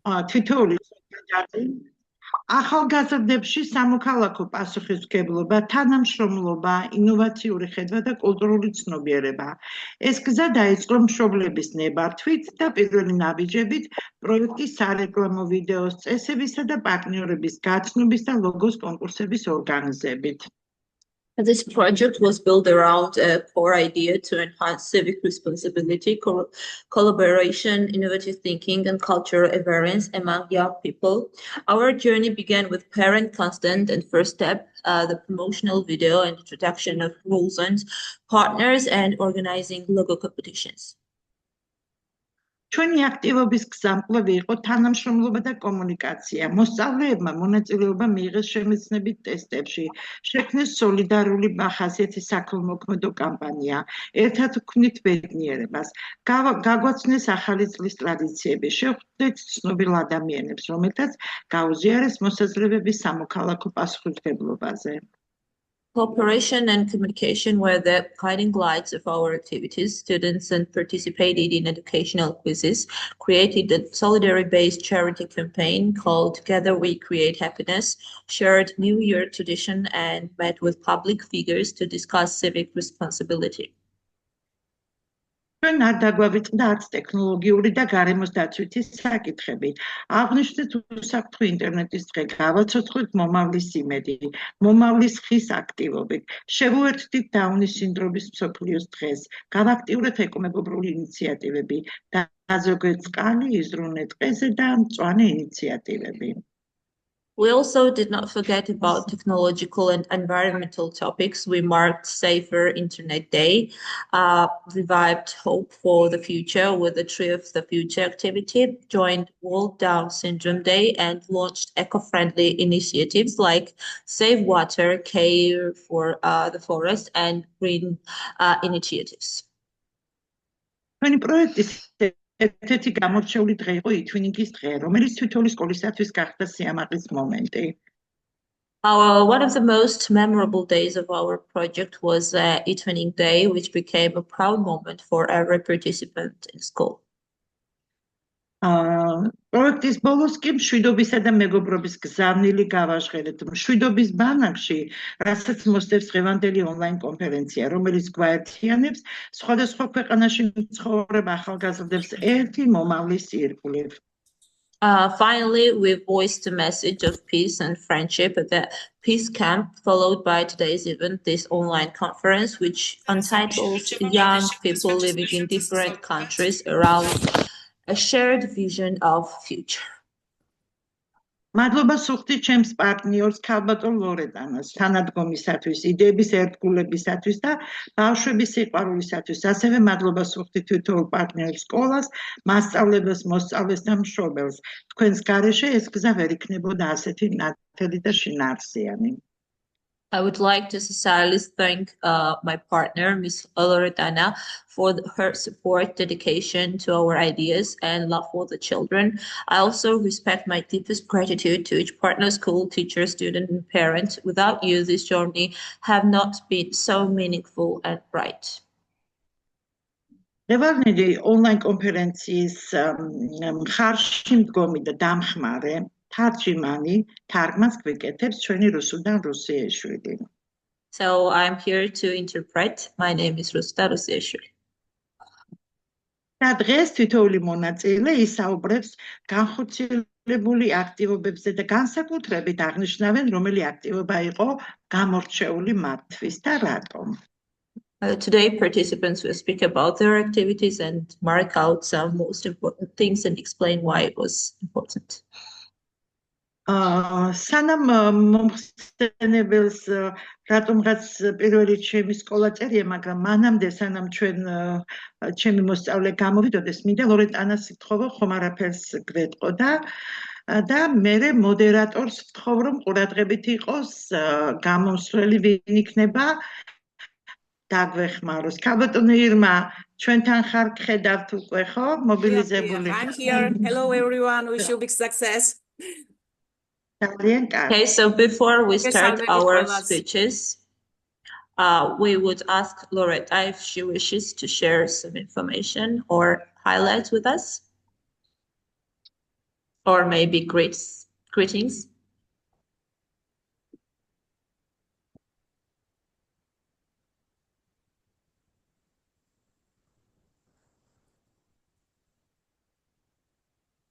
თითოეული ახალგაზრდებში სამოქალაქო პასუხისმგებლობა, თანამშრომლობა, ინოვაციური ხედვა და კულტურული ცნობიერება. ეს გზა დაიწყო მშობლების ნებართვით და პირველი ნაბიჯებით პროექტის სარეკლამო ვიდეოს წესებისა და პარტნიორების გაცნობის და ლოგოს კონკურსების ორგანიზებით. This project was built around a core idea to enhance civic responsibility, collaboration, innovative thinking, and cultural awareness among young people. Our journey began with parent consent and first step, the promotional video and introduction of rules and partners and organizing logo competitions. ჩვენი აქტივობის გზამკვლევი იყო თანამშრომლობა და კომუნიკაცია. მოსწავლეებმა მონაწილეობა მიიღეს შემეცნებით ტესტებში, შექმნეს სოლიდარული ხასიათის საქველმოქმედო კამპანია, ერთად ვქმნით ბედნიერებას, გაგვაცნეს ახალი წლის ტრადიციები, შევხვდეთ ცნობილ ადამიანებს, რომელთაც გაუზიარეს მოსაზრებების სამოქალაქო პასუხისმგებლობაზე. Cooperation and communication were the guiding lights of our activities. Students participated in educational quizzes, created a solidarity-based charity campaign called Together We Create Happiness, shared New Year tradition, and met with public figures to discuss civic responsibility. ჩვენ არ დაგვავიწყდა არც ტექნოლოგიური და გარემოს დაცვითი საკითხები. აღნიშნეთ უსაფრთხო ინტერნეტის დღე, გავაცოცხლეთ მომავლის იმედი, მომავლის ხის აქტივობით, შევუერთდით დაუნის სინდრომის მსოფლიოს დღეს, გავაქტიურეთ ეკომეგობრული ინიციატივები, დაზოგეთ წყალი, იზრუნეთ ყეზე და მწვანე ინიციატივები. We also did not forget about technological and environmental topics. We marked Safer Internet Day, revived hope for the future with the Tree of the Future activity, joined World Down Syndrome Day, and launched eco-friendly initiatives like Save Water, Care for the Forest, and green initiatives. ერთ-ერთი გამორჩეული დღე იყო ითვინინგის დღე, რომელიც თითოეული სკოლისათვის გახდა სიამაყის მომენტი. One of the most memorable days of our project was eTwinning Day, which became a proud moment for every participant in school. პროექტის ბოლოს კი მშვიდობისა და მეგობრობის გზავნილი გავაჟღერეთ მშვიდობის ბანაკში, რასაც მოსდევს დღევანდელი ონლაინ კონფერენცია, რომელიც გვაერთიანებს სხვადასხვა ქვეყანაში მცხოვრებ ახალგაზრდებს ერთი მომავლის ირგვლივ. Finally, we voiced a message of peace and friendship at the Peace Camp, followed by today's event, this online conference, which entitles young people living in different countries around a shared vision of future. მადლობა სუხდი ჩემს პარტნიორს ქალბატონ ლორეტანას თანადგომისათვის, იდეების ერთგულებისათვის და ბავშვების სიყვარულისათვის. ასევე მადლობა სუხდი თითოეულ პარტნიორ სკოლას, მასწავლებლებს, მოსწავლეს და მშობელს. თქვენს გარეშე ეს გზა ვერ იქნებოდა ასეთი ნათელი და შინაარსიანი. I would like to sincerely thank my partner, Ms. Loredana, for her support, dedication to our ideas, and love for the children. I also respect my deepest gratitude to each partner, school, teacher, student, and parent. Without you, this journey have not been so meaningful and bright. Დღევანდელი ონლაინ კონფერენციის მხარში მდგომი და დამხმარე თარჯიმანი თარგმანს გვიკეთებს ჩვენი რუსუდან რუსიეშვილი. So I'm here to interpret. My name is Rusuda Rusieishvili. და დღეს თითოეული მონაწილე ისაუბრებს განხორციელებული აქტივობებზე და განსაკუთრებით აღნიშნავენ, რომელი აქტივობა იყო გამორჩეული მათთვის და რატომ. Today, participants will speak about their activities and mark out some most important things and explain why it was important. სანამ მომხსენებელს რატომღაც პირველი ჩემი სკოლა წერია, მაგრამ მანამდე სანამ ჩემი მოსწავლე გამოვიდოდეს, მინდა ლორეტანას ვთხოვო, ხომ არაფერს გვეტყოდა და მე მოდერატორს ვთხოვ, რომ ყურადღებით იყოს გამომსვლელი ვინ იქნება დაგვეხმაროს. ქალბატონო ირმა, ჩვენთან ხარ, გხედავთ უკვე, ხო? მობილიზებული. I'm here. Hello everyone. Wish you big success. Okay, so before we start our speeches, we would ask Loretta if she wishes to share some information or highlights with us. or maybe greetings.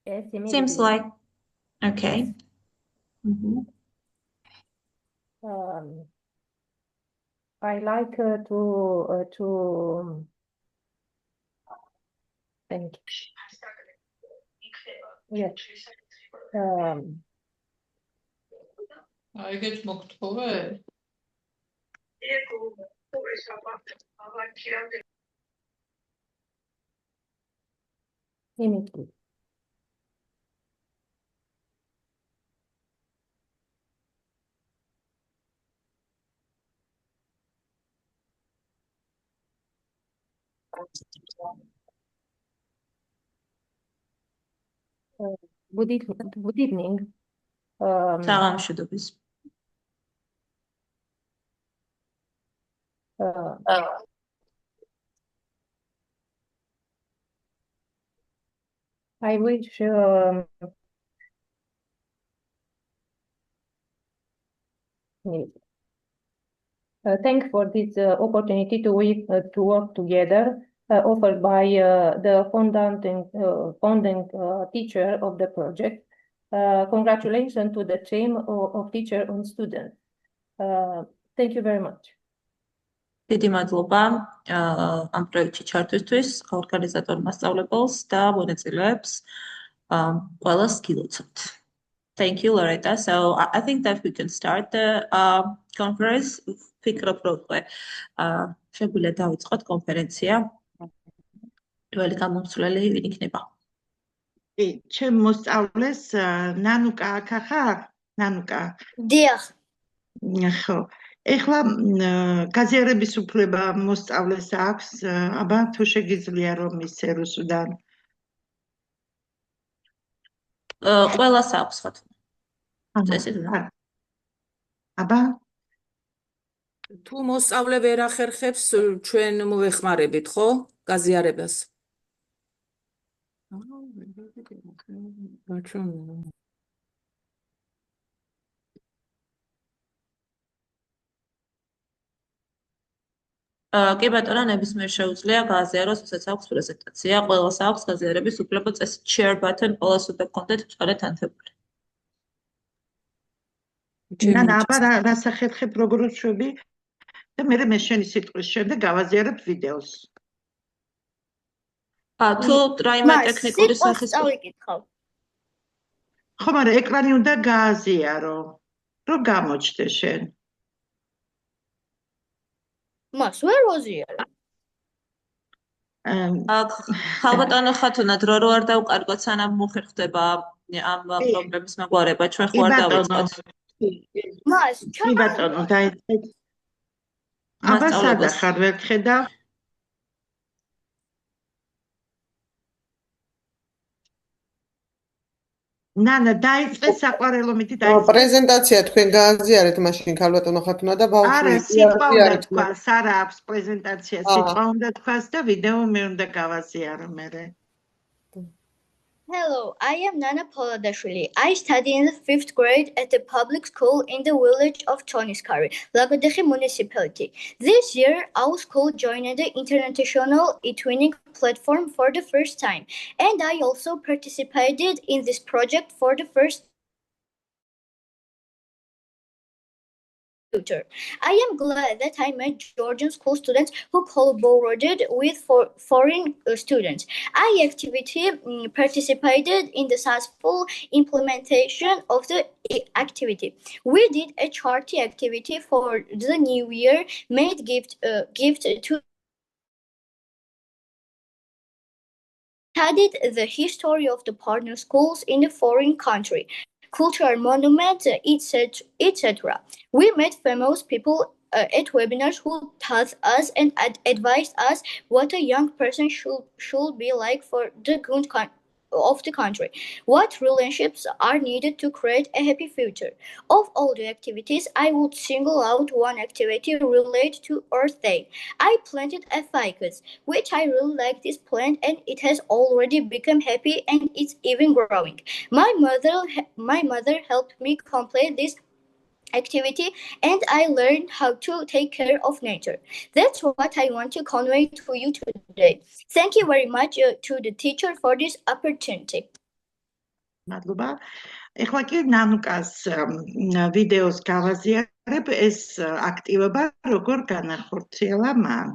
Yes, Seems immediately. like okay. I like to thank yes. Aigets moktove. Immediately. Good evening. Საღამოშიდობის. I wish thank for this opportunity to work together offered by the founding teacher of the project. Congratulations to the team of teacher and students. Thank you very much. დიდი მადლობა ამ პროექტში ჩართვისთვის ორგანიზატორ მასწავლებელს და მონაწილეებს ყველას გილოცავთ. Thank you, Loretta. So I think that we can start the conference. Ფიქრობ, რომ შეგვიძლია დავიწყოთ კონფერენცია. პირველი გამომცვლელი ვინ იქნება? ჩემ მოსწავლეს ნანუკა ახახარ? ნანუკა. დიახ. ხო. ეხლა გაზიარების უფლება მოსწავლეს აქვს, აბა თუ შეგიძლია რომ ისე რუსუდან. ყველას აქვს ხო? წესით რა? აბა თუ მოსწავლე ვერ ახერხებს, ჩვენ მოვეხმარებით, ხო? გაზიარებას. კი ბატონო, ნებისმიერ შეუძლია გააზიაროს, ვისაც აქვს პრეზენტაცია, ყველას აქვს გაზიარების უფლება წესით share button, ყველას უნდა გქონდეთ მწვანე თანთებული. ნანა, აბა რა სახერხებ როგორ ვშვები და მე შენი სიტყვის შემდეგ გავაზიარებ ვიდეოს. თუ რაიმე ტექნიკური სახის წავიკითხავ. ხო, მაგრამ ეკრანი უნდა გააზიარო. რომ გამოჩნდეს შენ. მას ვერ ვაზიარო. ხალბატონო ხათუნა, დრო რო არ დავკარგოთ, სანამ მოხერხდება ამ პრობლემის მაგვარება, ჩვენ ხო არ დავიწყოთ. მას კი ბატონო, დაიწყეთ. აბა სადა ხარ ვერ ხედავ? ნანა, დაიწყე საყვარელო მეტი დაიწყე. პრეზენტაცია თქვენ გააზიარეთ მაშინ ქალბატონო ხათუნა და ბავშვი. არა, სიტყვა უნდა თქვას, არა აქვს პრეზენტაცია, სიტყვა უნდა თქვას და ვიდეო მე უნდა გავაზიარო მერე. Hello, I am Nana Poladashvili. I study in the 5th grade at the public school in the village of Choniskari, Lagodekhi municipality. This year, our school joined the international e-twinning platform for the first time, and I also participated in this project for the first time. I am glad that I met Georgian school students who collaborated with foreign students. I participated in the successful implementation of the activity. We did a charity activity for the new year, made gift to studied the history of the partner schools in the foreign country, cultural monuments, etc. We met famous people at webinars who taught us and advised us what a young person should be like for the good of the country. What relationships are needed to create a happy future? Of all the activities, I would single out one activity related to Earth Day. I planted a ficus, which I really like this plant, and it has already become happy and it's even growing. My mother helped me complete this activity, and I learned how to take care of nature. That's what I want to convey to you today. Thank you very much to the teacher for this opportunity. მადლობა. ეხლა კი ნანუკას ვიდეოს გავაზიარებ ეს აქტივობა როგორ განახორციელა მან.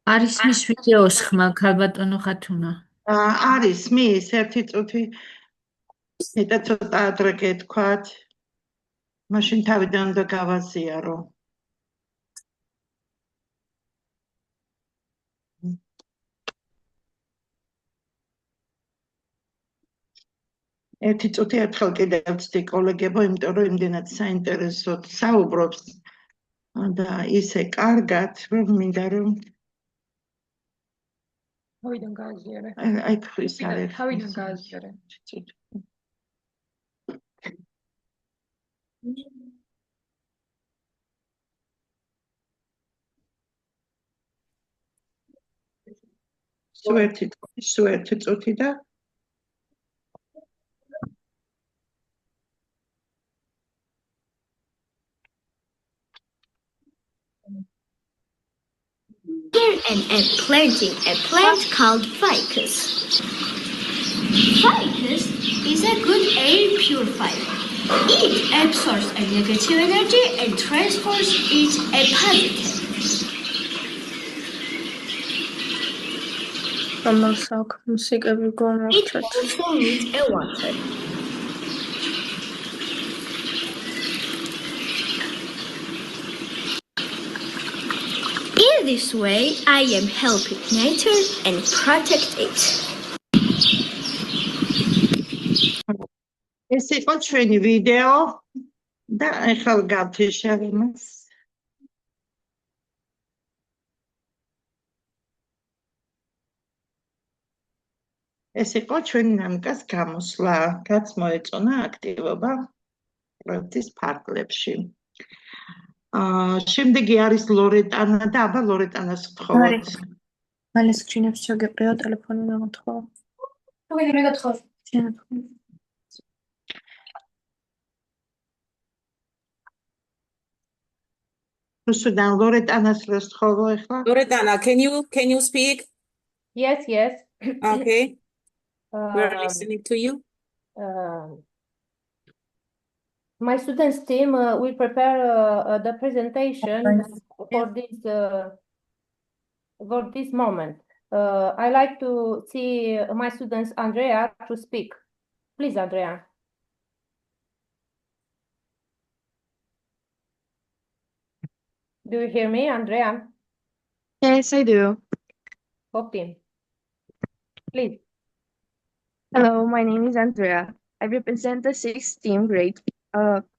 არის მის ვიდეოს ხმა ქალბატონო ხათუნა. არის მის ერთი წუთი მეტად ცოტა ადრე გეთქვათ. მაშინ თავიდან უნდა გავაზიარო. ერთი წუთი ერთხელ კიდევ ვცდი კოლეგებო, იმიტომ რომ იმდენად საინტერესოდ საუბრობს და ისე კარგად, რომ მინდა რომ თავიდან გააზიარე. აი ხვის არის. თავიდან გააზიარე. სულ ერთი წუთი და And planting a plant called ficus. Ficus is a good air purifier. It absorbs a negative energy and transfers it a positive. It also needs a water. In this way, I am helping nature and protect it. ეს იყო ჩვენი ვიდეო და ახლა გავთიშავ იმას. ეს იყო ჩვენი ნანუკას გამოსვლა, რაც მოეწონა აქტივობა პროექტის ფარგლებში. შემდეგი არის ლორეტანა და აბა ლორეტანას ვთხოვოთ. მალე სკრინებს შეგეყრიო ტელეფონი გამოთხოვ. მე გათხოვ. რუსუდან ლორეტანას რას ვთხოვო ახლა? Loredana, can you speak? Yes, yes. Okay, we're Um, listening to you. My students' team will prepare the presentation for this moment. I like to see my students Andrea to speak. Please, Andrea. Do you hear me, Andrea? Yes, I do. Okay. Please. Hello, my name is Andrea. I represent the 6th team grade,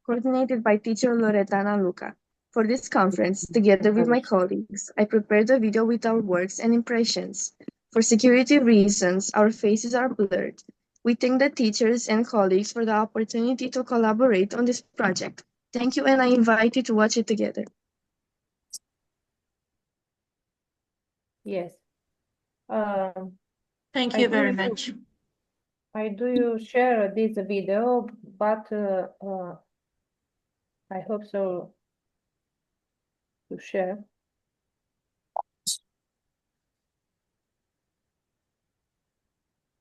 coordinated by teacher Loredana Luca. For this conference, together with my colleagues, I prepared a video with our works and impressions. For security reasons, our faces are blurred. We thank the teachers and colleagues for the opportunity to collaborate on this project. Thank you, and I invite you to watch it together. Yes. Thank I you do very you- much. I do you share this video, but I hope so to share.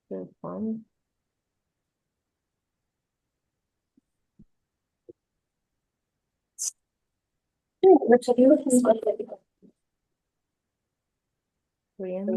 So fun. Korean.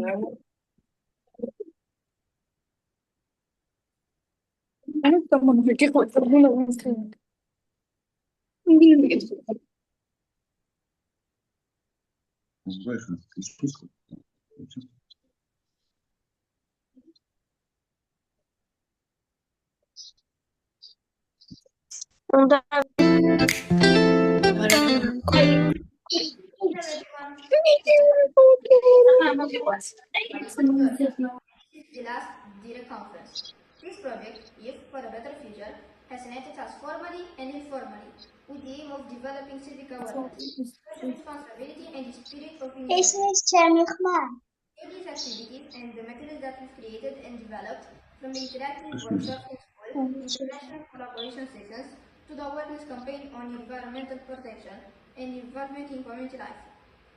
Gilas Dire Conference. This project, Youth for a Better Future, has united us formally and informally with the aim of developing civic awareness, social responsibility, and the spirit of initiative. Through these activities and the materials that we've created and developed, from the interactive workshops in school, international collaboration sessions, to the awareness campaign on environmental protection and involvement in community life.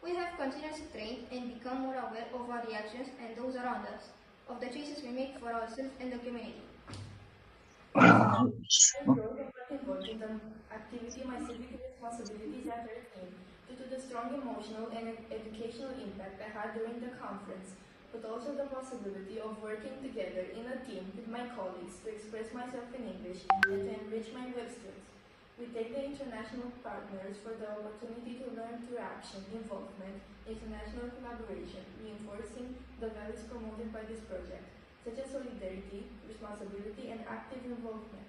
We have continuously trained and become more aware of our reactions and those around us, of the choices we make for ourselves and the community. Involved in the activity, my civic responsibilities are very keen due to the strong emotional and educational impact I had during the conference, but also the possibility of working together in a team with my colleagues to express myself in English and to enrich my web skills. We take the international partners for the opportunity to learn through action, involvement, international collaboration, reinforcing the values promoted by this project, such as solidarity, responsibility, and active involvement.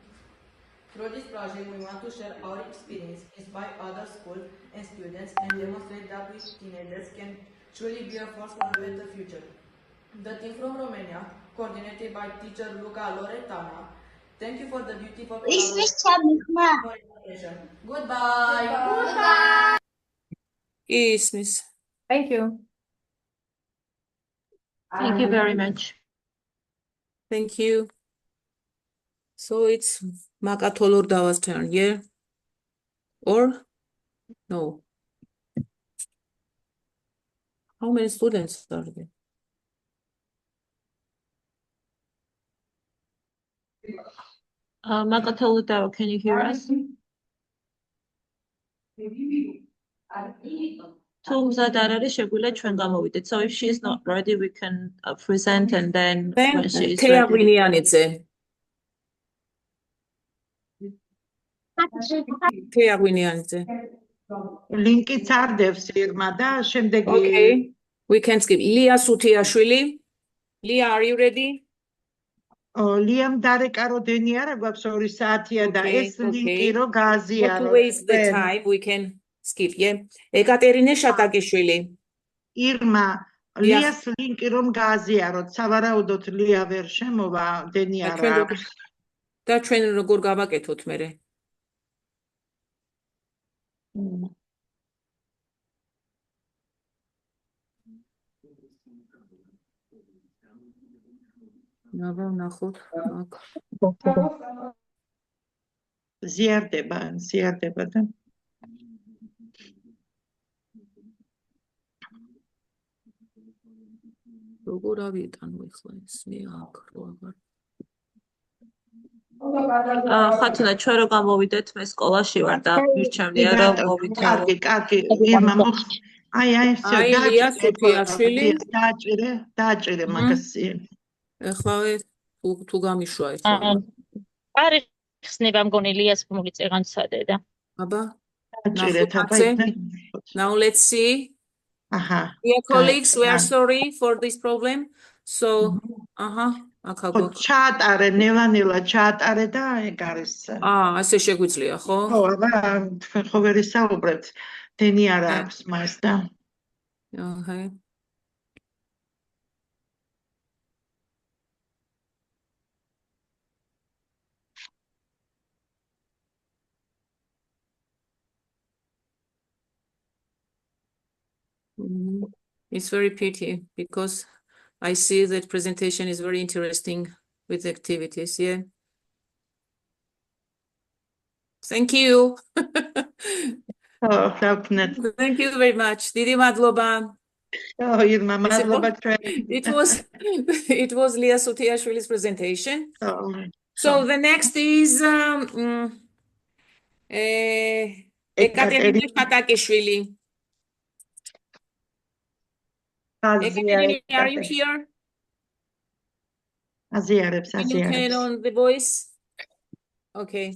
Through this project, we want to share our experience, inspire other schools and students, and demonstrate that we teenagers can truly be a force for a better future. The team from Romania, coordinated by teacher Luca Loretana, thank you for the beautiful collaboration. Goodbye. Goodbye. Ismis. Thank you. Thank you very much. Thank you. So it's Makatolordava's turn, yeah? Or no? How many students are there? Makatoludao, can you hear us? So if she's not ready, we can present and then when she is Thea ready. Gwinianidze. Thea Gwinianidze. ლინკი წარდევს ირმა და შემდეგი Okay, we can skip. Lia Sutiashvili. Lia, are you ready? ლიამ დარეკაროდენი არა გვაქვს 2 საათია და ეს ლინკი რო Not to გააზიაროთ. waste the time, we can skip, yeah? Ekaterine Shatakishvili. ირმა ლიას ლინკი რომ გააზიაროთ, სავარაუდოდ ლია ვერ შემოვა, დენი არა აქვს. და ჩვენ როგორ გავაკეთოთ მერე? ნაბა ნახოთ აქ. ზიარდება და როგორ ავიტანო ახლა ეს მე აქ რო აღარ ხათუნა ჩვენ რო გამოვიდეთ მე სკოლაში ვარ და მირჩევნია რომ მოვიდეო. კარგი, ირმა აი ლია Sutiashvili. დააჭირე მაგას. ეხლა თუ გამიშვა ეხლა. არის ხსნება მგონი ლიას მომიწეღანცადე და. აბა. დააჭირეთ აბა. Now let's see. Dear colleagues, we are sorry for this problem. So, ჩაატარე, ნელა ჩაატარე და ეგ არის. ასე შეგვიძლია, ხო? ხო, აბა, თქვენ ხო ვერ ისაუბრებთ. დენი არა აქვს მას და. აჰა. It's very pity because I see that presentation is very interesting with activities, yeah. Thank you. Thank you very much. Didi madloba. It was Lia Sutiashvili's presentation. So the next is Ekaterina Patakishvili. Ekaterina, are you here? Can you turn on the voice? Okay.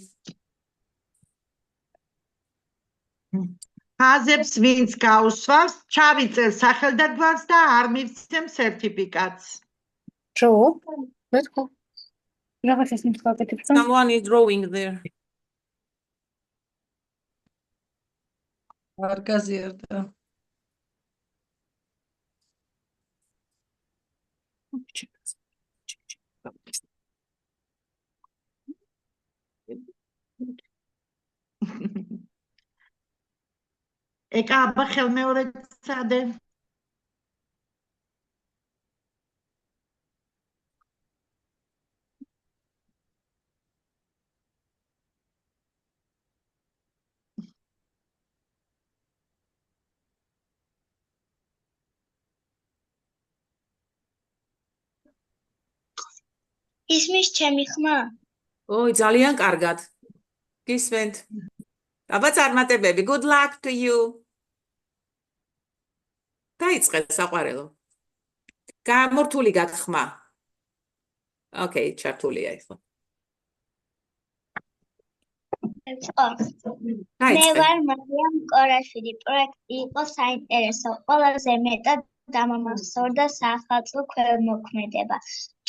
ფაზებს ვინც გაუსვავს, ჩავიწერ სახელდაგვარს და არ მივცემ სერტიფიკატს. Someone is drawing there. არ გაზიარდა. ეკა აბა ხელმეორედ წადე. ისმის ჩემი ხმა? ოი, ძალიან კარგად. გისმენთ. აბა წარმატებები. Good luck to you. დაიწყეთ საყვარელო. გამორთული გახმა. Okay, ჩართულია ახლა. მე ვარ მარიამ კორაშვილი. პროექტი იყო საინტერესო. ყველაზე მეტად დამამახსოვრდა საახალწლო ქველმოქმედება.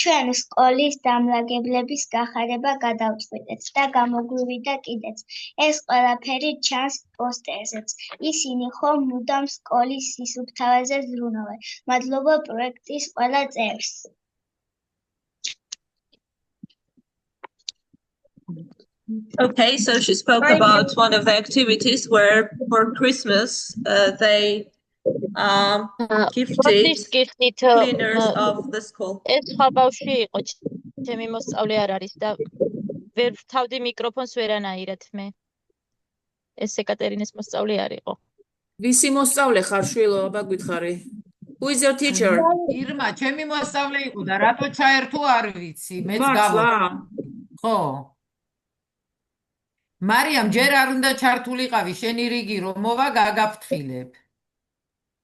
ჩვენ სკოლის დამლაგებლების გახარება გადავწყვიტეთ და გამოგვივიდა კიდეც. ეს ყველაფერი ჩანს პოსტერზეც. ისინი ხომ მუდამ სკოლის სისუფთავეზე ზრუნავენ. მადლობა პროექტის ყველა წევრს. Okay, so she spoke about one of the activities where for Christmas they gifted cleaners of the school. ეს სხვა ბავშვი იყო, ჩემი მოსწავლე არ არის და ვერ ვთავდი მიკროფონს ვერანაირად მე. ეს ეკატერინეს მოსწავლე არ იყო. ვისი მოსწავლე ხარ შვილო, აბა გითხარი. Who is your teacher? ირმა, ჩემი მოსწავლე იყო და რატო ჩაერთო არ ვიცი, მეც გავო. ხო. მარიამ, ჯერ არ უნდა ჩართულიყავი, შენი რიგი რომ მოვა გაგაფრთხილებ.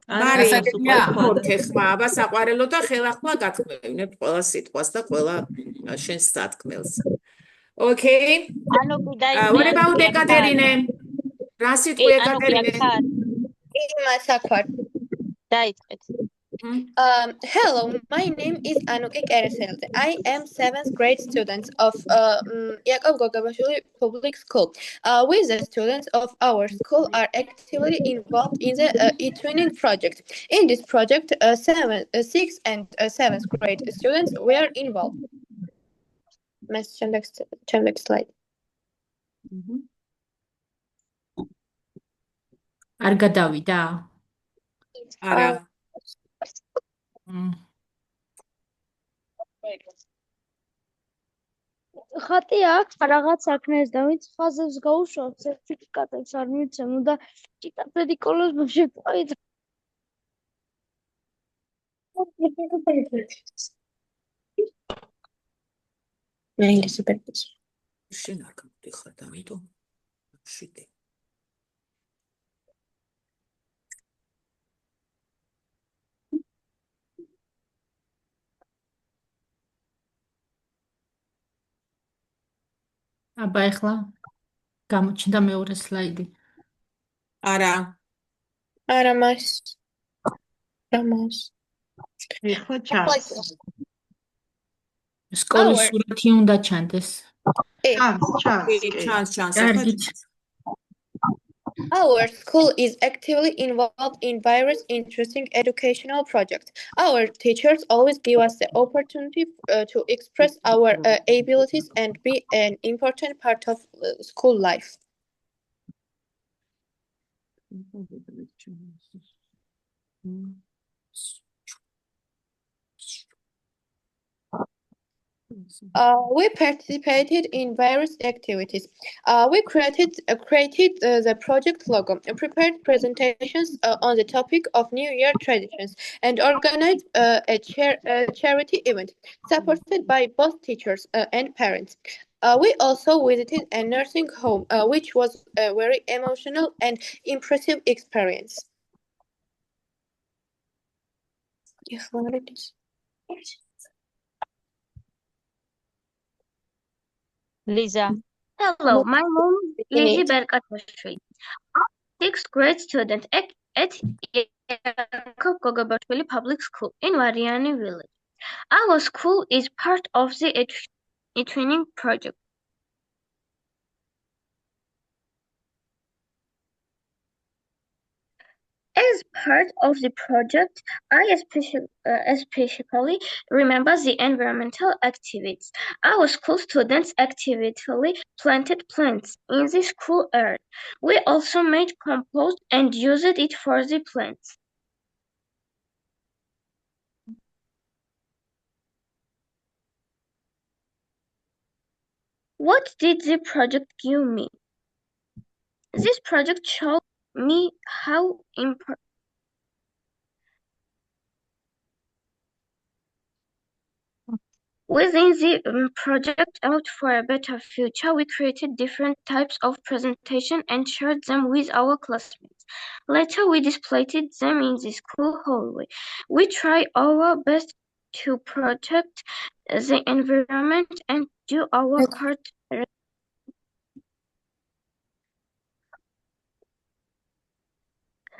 აბა საყვარელო და ხელახმა გათქმევინებ ყველა სიტყვას და ყველა შენს სათქმელს. Okay. What about Ekaterine? რა სიტყვი ეკატერინე? ირმა საქვარ. დაიწყეთ. Hello, my name is Anuke Kereselde. I am 7th grade student of Yakov Gogabashvili Public School. We, the students of our school, are actively involved in the e-twinning project. In this project, 6th and 7th grade students were involved. Next slide. არ გადავიდა? არა. ხატი აქვს რაღაც საქმეს და ვინც ხაზებს გაუშვებს სერტიფიკატებს არ მიცემ და ჭიტაბედი კოლოს შეყვით. მე ინგლისურად. შენ არ გამოდიხარ და ამიტომ შიდე. აბა ახლა გამოჩნდა მეორე სლაიდი. არა. არა მას. ეხლა ჩანს. სკოლის სურათი უნდა ჩანდეს. ჩანს. Our school is actively involved in various interesting educational projects. Our teachers always give us the opportunity to express our abilities and be an important part of school life. We participated in various activities. We created the project logo, prepared presentations on the topic of New Year traditions, and organized a charity event supported by both teachers and parents. We also visited a nursing home, which was a very emotional and impressive experience. Lisa. Hello, my name is Lizzie Berkatashvili. I'm a sixth grade student at Yakov Gogobashvili Public School in Variani village. Our school is part of the e-twinning project. As part of the project, I especially remember the environmental activities. Our school students actively planted plants in the school area. We also made compost and used it for the plants. What did the project give me? This project showed me how important within the project Out for a Better Future, we created different types of presentation and shared them with our classmates. Later, we displayed them in the school hallway. We try our best to protect the environment and do our part.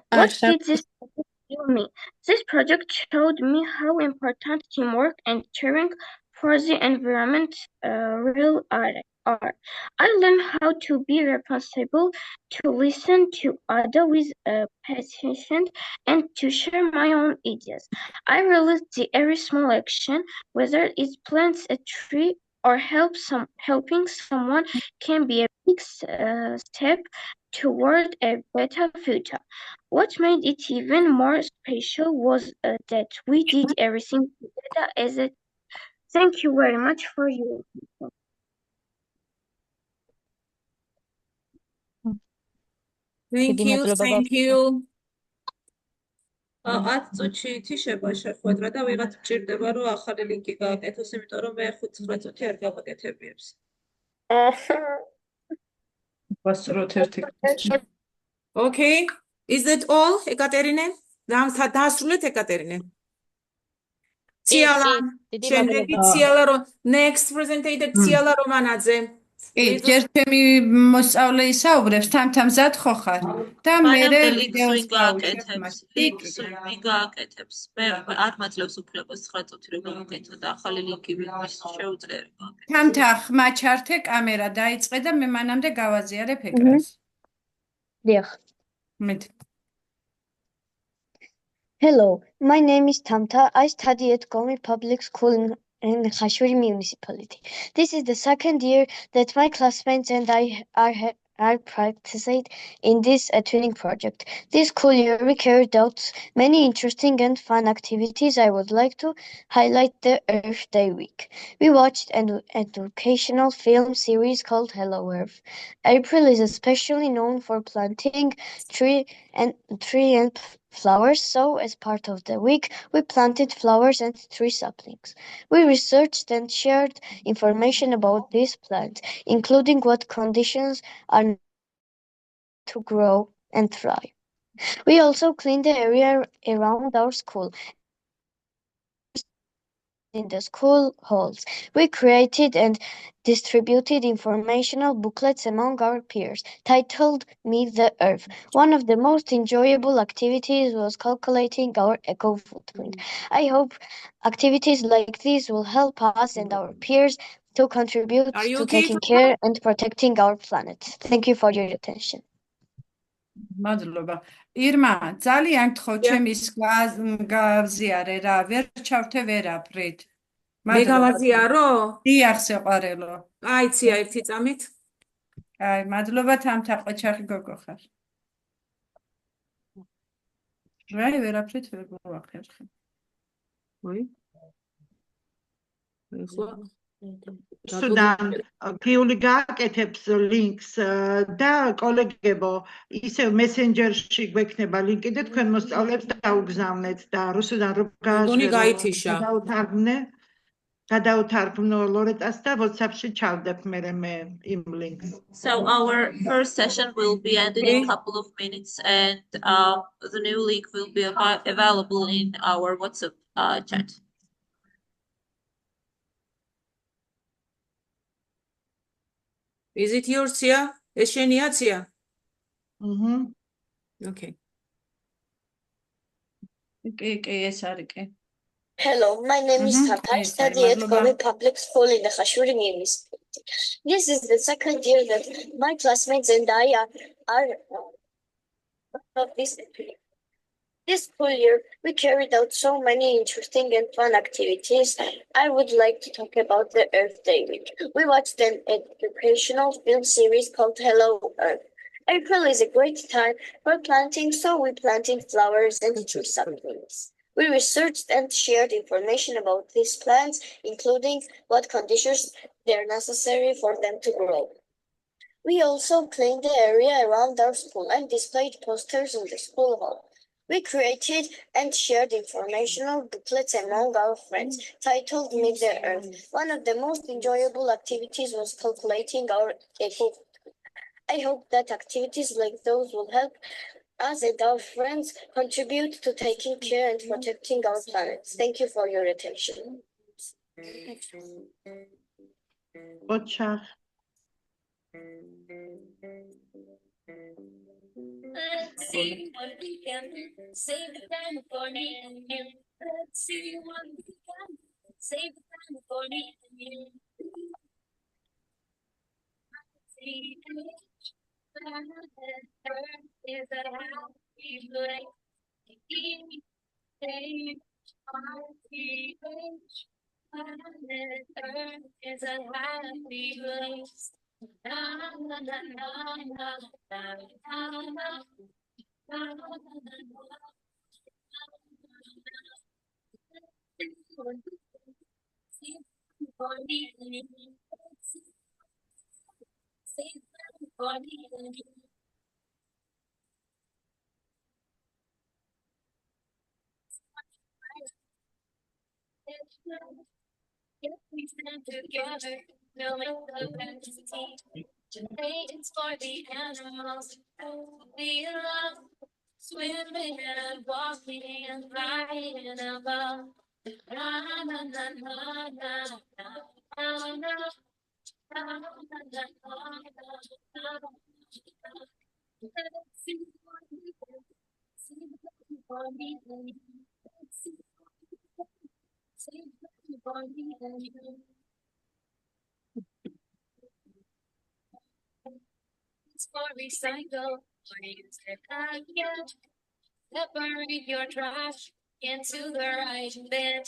What did this project do me? This project showed me how important teamwork and caring for the environment really are. I learned how to be responsible, to listen to others with patience, and to share my own ideas. I realized that every small action, whether it plants a tree or helping someone, can be a big step toward a better future. What made it even more special was that we did everything together as a Thank you very much for your attention. Thank you. 10 წუთში თიშება შეხვედრა და ვიღაც ჭირდება რომ ახალი ლინკი გააკეთოს, იმიტომ რომ მე 5-9 წუთი არ გავაკეთებიებს. Okay, is that all, Ekaterine? დაასრულეთ, Ekaterine? Ციალა, შემდეგი ციალა რომ next presentator ციალა რომანაძე. კი, ჯერ ჩემი მოსწავლე ისაუბრებს, თამთამზად ხო ხარ? და მე ვიდეოს გააკეთებს. მე არ მაძლევს უფლებას 9 წუთი რომ გავაკეთო და ახალი ლინკი შეუძლია. თამთა ხმა ჩართე, კამერა დაიწყე და მე მანამდე გავაზიარებ ეკრანს. დიახ. მეტ. Hello, my name is Tamta. I study at Gomi Public School in Khashuri municipality. This is the second year that my classmates and I are participating in this twinning project. This school year we carried out many interesting and fun activities. I would like to highlight the Earth Day week. We watched an educational film series called Hello Earth. April is especially known for planting tree and flowers, so as part of the week, we planted flowers and tree saplings. We researched and shared information about these plants, including what conditions are to grow and thrive. We also cleaned the area around our school. In the school halls, we created and distributed informational booklets among our peers titled Meet the Earth. One of the most enjoyable activities was calculating our eco footprint. I hope activities like these will help us and our peers to contribute to taking care and protecting our planet. Thank you for your attention. მადლობა. ირმა, ძალიან გთხოვ, ჩემის გავზიარე რა, ვერ ჩავრთე ვერაფრით. მე გავაზიარო? დიახ, სიყვარელო. აი, ცია ერთი წამით. აი, მადლობა, თამთა ყოჩახი გოგო ხარ. რა, ვერაფრით ვერ გავახერხე. ой. ეხლა სუდან გიული გააკეთებს ლინკს და კოლეგებო ისევ მესენჯერში გვექნება ლინკი და თქვენ მოსწავლეებს დაუგზავნეთ და რუსუდან რო გადაუთარგმნო ლორეტას და WhatsApp-ში ჩავდებ მე იმ ლინკს. So our first session will be ended in a couple of minutes and the new link will be available in our WhatsApp chat. Is it yours, Tia? Es შენია, Tia? Okay. Hello, my name is Tata. I study at Gomi Public School in the Khashuri Municipality. This is the second year that my classmates and I are of this. This school year, we carried out so many interesting and fun activities. I would like to talk about the Earth Day week. We watched an educational film series called Hello Earth. April is a great time for planting, so we planted flowers and tree saplings. We researched and shared information about these plants, including what conditions they're necessary for them to grow. We also cleaned the area around our school and displayed posters in the school hall. We created and shared informational booklets among our friends titled Meet the Earth. One of the most enjoyable activities was calculating our eco. I hope that activities like those will help us and our friends contribute to taking care and protecting our planet. Thank you for your attention. Let's see what we can do. Save the planet for me and you. Let's see what we can do. Save the planet for me and you. Planet Earth is a happy place. Planet Earth is a happy place. Na na na na na na na na If we stand together, we'll make the best team. Today it's for the animals, we love swimming and walking and flying above. Na na na na na na na na. Let's see what we can see for me. It's for recycle, or use it again. Separate your trash into the right bin.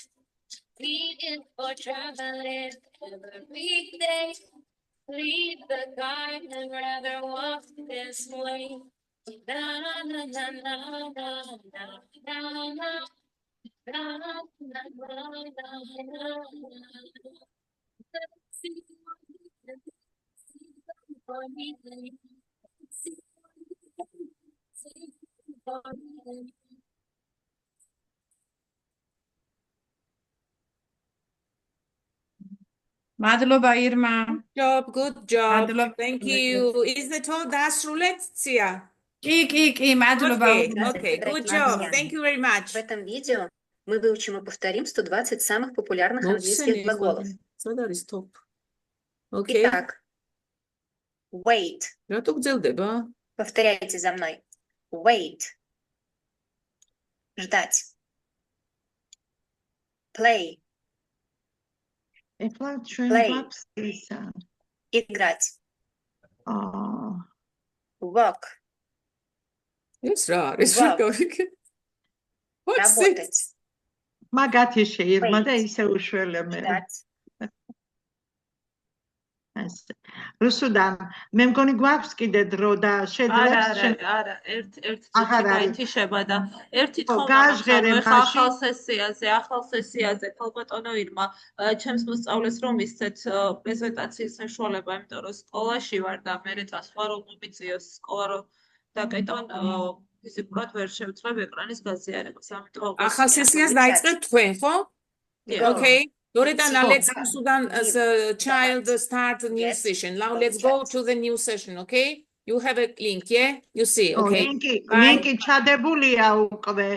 Clean it for traveling every day. Leave the garden, rather walk this way. Na na na na na na na na na. მადლობა ირმა. Good job. Thank you. Is it all დასრულეთ, Cia? კი, მადლობა. Okay, good job. Thank you very much. В этом видео мы выучим и повторим 120 самых популярных английских глаголов. Okay. Итак, wait. Рატო გრძელდება? Повторяйте за мной. Wait. Ждать. Play. Play. Играть. Walk. Yes, right. Работать. მაგათი შეირმა და ისე უშველებენ. რუსუდან მე მგონი გვაქვს კიდე დრო და შეძლებს არა, ერთ წუთი გაითიშება და ერთი თქმა ახალ სესიაზე ქალბატონო ირმა ჩემს მოსწავლეს რომ ისცეთ პრეზენტაციის საშუალება, იმიტომ რომ სკოლაში ვარ და მე სხვა რომ მომიწიოს სკოლა რომ დაკეტონ ფიზიკურად ვერ შევწყვებ ეკრანის გაზიარებას, ამიტომ ახალ სესიას დაიწყებთ თქვენ, ხო? Okay. Loredana, let's Sudan as a child start a new session. Now let's go to the new session, okay? You have a link, yeah? You see, okay? Linki ჩადებულია უკვე.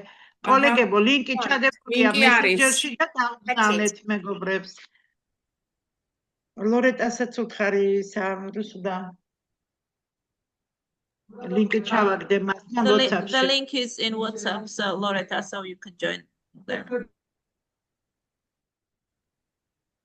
კოლეგებო, linki ჩადებულია მესენჯერში და დავგზავნეთ მეგობრებს. ლორეტასაც უთხარი რუსუდან. Linki ჩავაგდე მას WhatsApp-ში. The link is in WhatsApp, so Loretta, so you can join there.